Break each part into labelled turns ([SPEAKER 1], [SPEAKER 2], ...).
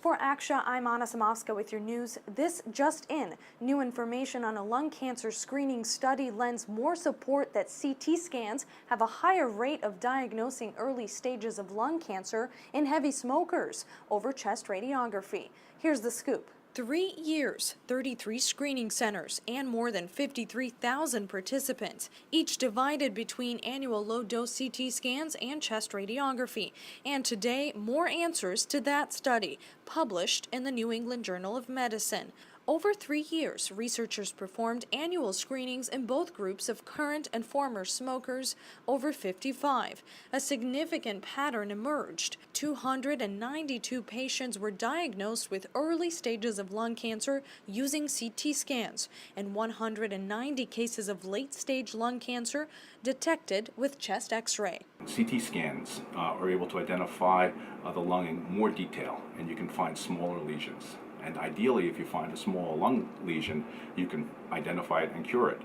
[SPEAKER 1] For Aksha, I'm Anna Samovska with your news. This just in. New information on a lung cancer screening study lends more support that CT scans have a higher rate of diagnosing early stages of lung cancer in heavy smokers over chest radiography. Here's the scoop. 3 years, 33 screening centers, and more than 53,000 participants, each divided between annual low-dose CT scans and chest radiography. And today, more answers to that study, published in the New England Journal of Medicine. Over 3 years, researchers performed annual screenings in both groups of current and former smokers over 55. A significant pattern emerged. 292 patients were diagnosed with early stages of lung cancer using CT scans, and 190 cases of late-stage lung cancer detected with chest X-ray.
[SPEAKER 2] CT scans are able to identify the lung in more detail, and you can find smaller lesions. And ideally, if you find a small lung lesion, you can identify it and cure it.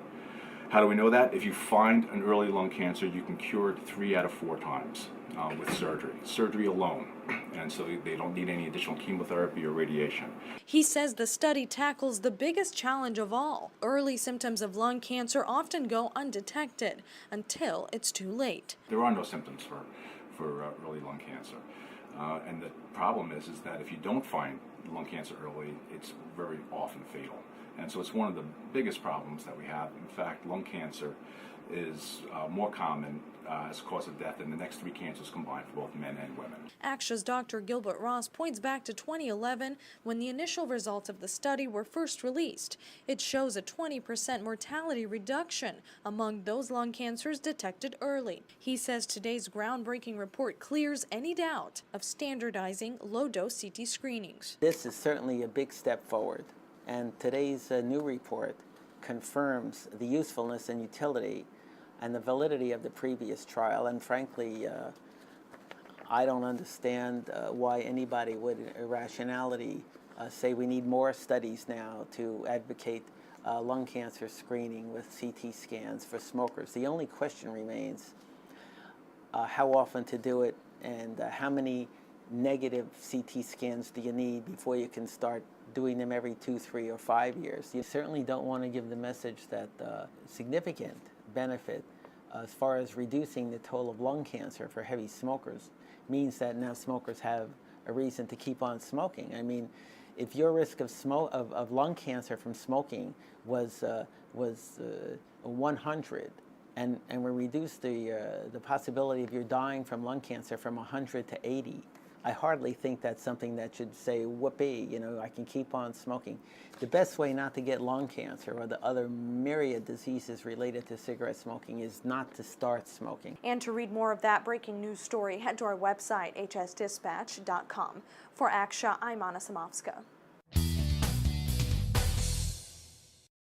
[SPEAKER 2] How do we know that? If you find an early lung cancer, you can cure it 3 out of 4 times with surgery alone. And so they don't need any additional chemotherapy or radiation.
[SPEAKER 1] He says the study tackles the biggest challenge of all. Early symptoms of lung cancer often go undetected until it's too late.
[SPEAKER 2] There are no symptoms for early lung cancer. And the problem is that if you don't find lung cancer early, it's very often fatal. And so it's one of the biggest problems that we have. In fact, lung cancer is more common as a cause of death than the next 3 cancers combined for both men and women.
[SPEAKER 1] Aksha's Dr. Gilbert Ross points back to 2011 when the initial results of the study were first released. It shows a 20% mortality reduction among those lung cancers detected early. He says today's groundbreaking report clears any doubt of standardizing low-dose CT screenings.
[SPEAKER 3] This is certainly a big step forward, and today's new report confirms the usefulness and utility and the validity of the previous trial. And frankly, I don't understand why anybody would, in irrationality, say we need more studies now to advocate lung cancer screening with CT scans for smokers. The only question remains how often to do it, and how many negative CT scans do you need before you can start doing them every 2, 3, or 5 years. You certainly don't want to give the message that significant benefit as far as reducing the toll of lung cancer for heavy smokers means that now smokers have a reason to keep on smoking. I mean, if your risk of lung cancer from smoking was 100, and we reduce the possibility of you dying from lung cancer from 100 to 80, I hardly think that's something that should say, whoopee, you know, I can keep on smoking. The best way not to get lung cancer or the other myriad diseases related to cigarette smoking is not to start smoking.
[SPEAKER 1] And to read more of that breaking news story, head to our website, hsdispatch.com. For Aksha, I'm Anna Samovska.